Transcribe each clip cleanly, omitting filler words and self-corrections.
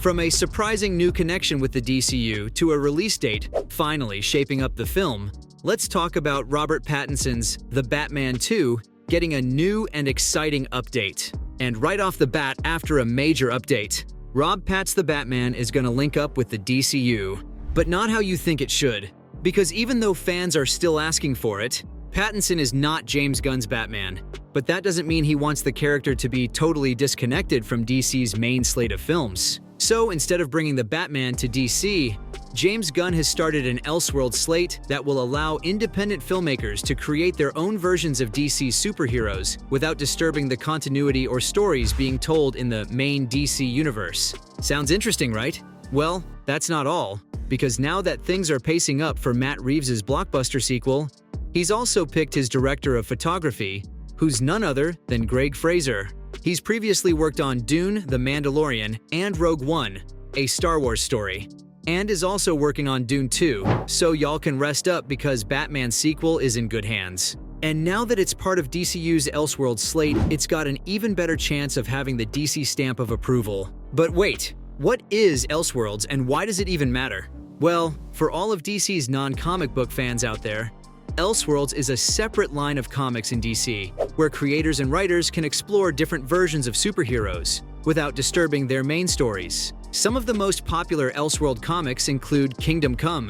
From a surprising new connection with the DCU to a release date finally shaping up the film, let's talk about Robert Pattinson's The Batman 2 getting a new and exciting update. And right off the bat, after a major update, Rob Pat's The Batman is going to link up with the DCU. But not how you think it should. Because even though fans are still asking for it, Pattinson is not James Gunn's Batman. But that doesn't mean he wants the character to be totally disconnected from DC's main slate of films. So instead of bringing the Batman to DC, James Gunn has started an Elseworlds slate that will allow independent filmmakers to create their own versions of DC's superheroes without disturbing the continuity or stories being told in the main DC universe. Sounds interesting, right? Well, that's not all, because now that things are pacing up for Matt Reeves' blockbuster sequel, he's also picked his director of photography, who's none other than Greg Fraser. He's previously worked on Dune, The Mandalorian, and Rogue One, a Star Wars story, and is also working on Dune 2, so y'all can rest up because Batman's sequel is in good hands. And now that it's part of DCU's Elseworlds slate, it's got an even better chance of having the DC stamp of approval. But wait, what is Elseworlds and why does it even matter? Well, for all of DC's non-comic book fans out there, Elseworlds is a separate line of comics in DC, where creators and writers can explore different versions of superheroes without disturbing their main stories. Some of the most popular Elseworld comics include Kingdom Come,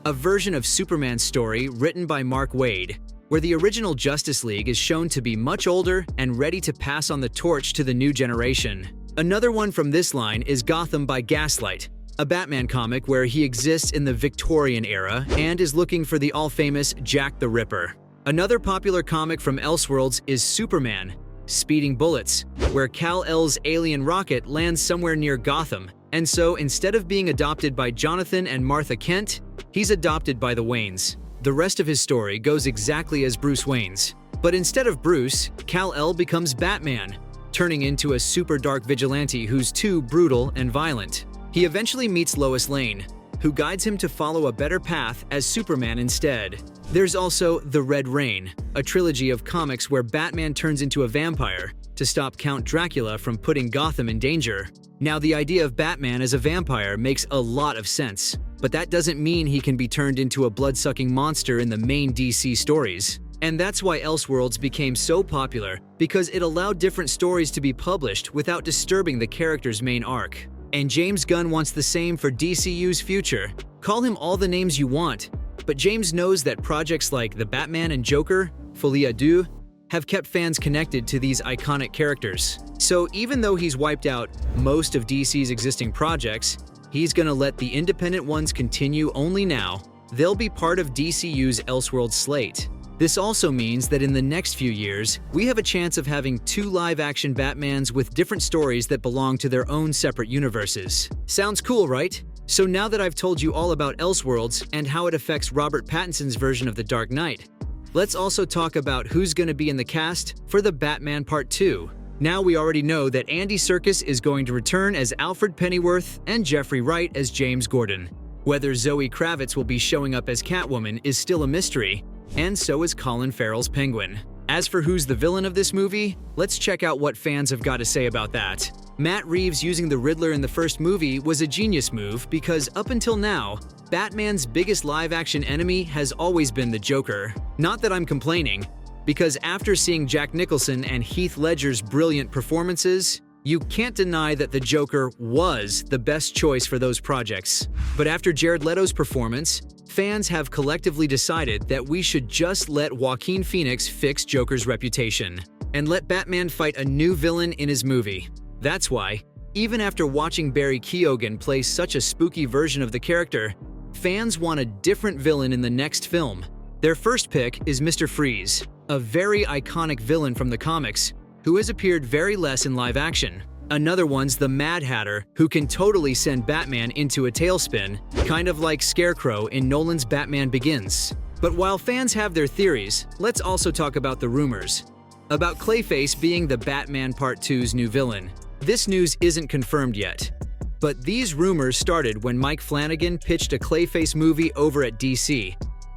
a version of Superman's story written by Mark Waid, where the original Justice League is shown to be much older and ready to pass on the torch to the new generation. Another one from this line is Gotham by Gaslight, a Batman comic where he exists in the Victorian era and is looking for the all-famous Jack the Ripper. Another popular comic from Elseworlds is Superman, Speeding Bullets, where Kal-El's alien rocket lands somewhere near Gotham, and so instead of being adopted by Jonathan and Martha Kent, he's adopted by the Waynes. The rest of his story goes exactly as Bruce Wayne's. But instead of Bruce, Kal-El becomes Batman, turning into a super dark vigilante who's too brutal and violent. He eventually meets Lois Lane, who guides him to follow a better path as Superman instead. There's also The Red Rain, a trilogy of comics where Batman turns into a vampire to stop Count Dracula from putting Gotham in danger. Now, the idea of Batman as a vampire makes a lot of sense, but that doesn't mean he can be turned into a blood-sucking monster in the main DC stories. And that's why Elseworlds became so popular, because it allowed different stories to be published without disturbing the character's main arc. And James Gunn wants the same for DCU's future. Call him all the names you want, but James knows that projects like The Batman and Joker, Folie à Deux, have kept fans connected to these iconic characters. So even though he's wiped out most of DC's existing projects, he's gonna let the independent ones continue only now. They'll be part of DCU's Elseworlds slate. This also means that in the next few years, we have a chance of having 2 live-action Batmans with different stories that belong to their own separate universes. Sounds cool, right? So now that I've told you all about Elseworlds and how it affects Robert Pattinson's version of The Dark Knight, let's also talk about who's going to be in the cast for The Batman Part 2. Now we already know that Andy Serkis is going to return as Alfred Pennyworth and Jeffrey Wright as James Gordon. Whether Zoe Kravitz will be showing up as Catwoman is still a mystery, and so is Colin Farrell's Penguin. As for who's the villain of this movie, let's check out what fans have got to say about that. Matt Reeves using the Riddler in the first movie was a genius move because up until now, Batman's biggest live-action enemy has always been the Joker. Not that I'm complaining, because after seeing Jack Nicholson and Heath Ledger's brilliant performances, you can't deny that the Joker was the best choice for those projects. But after Jared Leto's performance, fans have collectively decided that we should just let Joaquin Phoenix fix Joker's reputation and let Batman fight a new villain in his movie. That's why, even after watching Barry Keoghan play such a spooky version of the character, fans want a different villain in the next film. Their first pick is Mr. Freeze, a very iconic villain from the comics, who has appeared very less in live action. Another one's the Mad Hatter, who can totally send Batman into a tailspin, kind of like Scarecrow in Nolan's Batman Begins. But while fans have their theories, let's also talk about the rumors about Clayface being the Batman Part 2's new villain. This news isn't confirmed yet, but these rumors started when Mike Flanagan pitched a Clayface movie over at DC,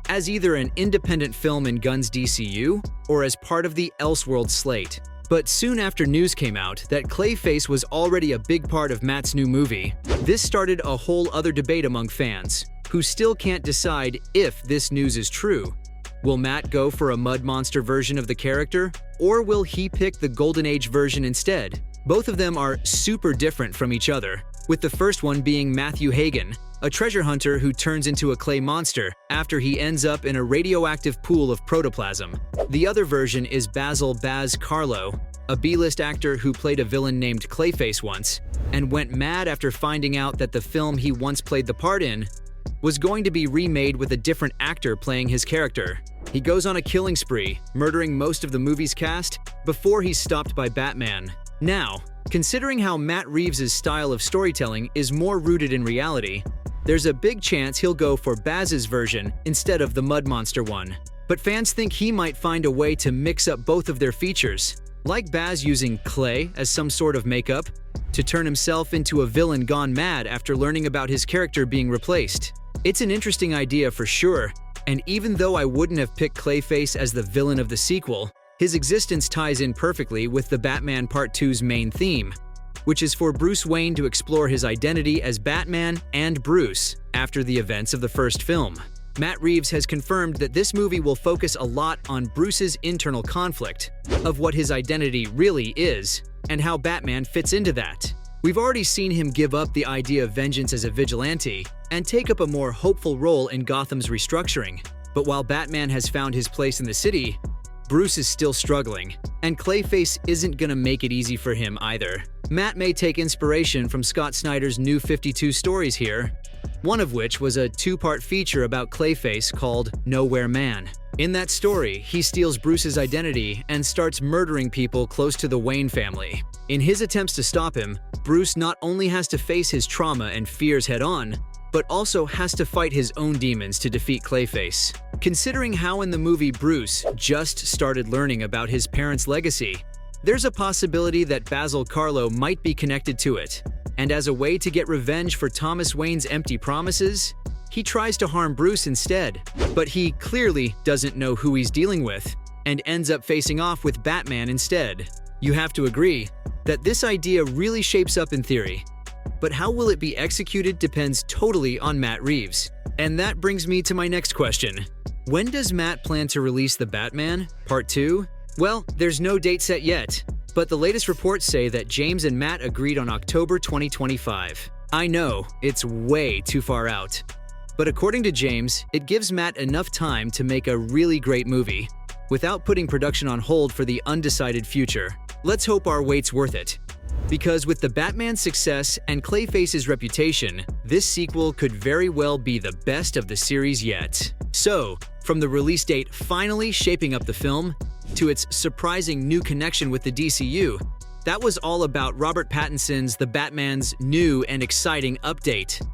as either an independent film in Gunn's DCU or as part of the Elseworlds slate. But soon after news came out that Clayface was already a big part of Matt's new movie, this started a whole other debate among fans, who still can't decide if this news is true. Will Matt go for a mud monster version of the character, or will he pick the Golden Age version instead? Both of them are super different from each other, with the first one being Matthew Hagen, a treasure hunter who turns into a clay monster after he ends up in a radioactive pool of protoplasm. The other version is Basil Baz Carlo, a B-list actor who played a villain named Clayface once, and went mad after finding out that the film he once played the part in was going to be remade with a different actor playing his character. He goes on a killing spree, murdering most of the movie's cast before he's stopped by Batman. Now, considering how Matt Reeves' style of storytelling is more rooted in reality, there's a big chance he'll go for Baz's version instead of the Mud Monster one. But fans think he might find a way to mix up both of their features, like Baz using clay as some sort of makeup to turn himself into a villain gone mad after learning about his character being replaced. It's an interesting idea for sure, and even though I wouldn't have picked Clayface as the villain of the sequel, his existence ties in perfectly with the Batman Part 2's main theme, which is for Bruce Wayne to explore his identity as Batman and Bruce after the events of the first film. Matt Reeves has confirmed that this movie will focus a lot on Bruce's internal conflict of what his identity really is and how Batman fits into that. We've already seen him give up the idea of vengeance as a vigilante and take up a more hopeful role in Gotham's restructuring. But while Batman has found his place in the city, Bruce is still struggling, and Clayface isn't gonna make it easy for him either. Matt may take inspiration from Scott Snyder's New 52 stories here, one of which was a two-part feature about Clayface called Nowhere Man. In that story, he steals Bruce's identity and starts murdering people close to the Wayne family. In his attempts to stop him, Bruce not only has to face his trauma and fears head-on, but also has to fight his own demons to defeat Clayface. Considering how in the movie Bruce just started learning about his parents' legacy, there's a possibility that Basil Carlo might be connected to it. And as a way to get revenge for Thomas Wayne's empty promises, he tries to harm Bruce instead. But he clearly doesn't know who he's dealing with, and ends up facing off with Batman instead. You have to agree that this idea really shapes up in theory. But how will it be executed depends totally on Matt Reeves. And that brings me to my next question. When does Matt plan to release The Batman Part 2? Well, there's no date set yet, but the latest reports say that James and Matt agreed on October 2025. I know, it's way too far out. But according to James, it gives Matt enough time to make a really great movie, without putting production on hold for the undecided future. Let's hope our wait's worth it. Because with the Batman's success and Clayface's reputation, this sequel could very well be the best of the series yet. So, from the release date finally shaping up the film, to its surprising new connection with the DCU, that was all about Robert Pattinson's The Batman's new and exciting update.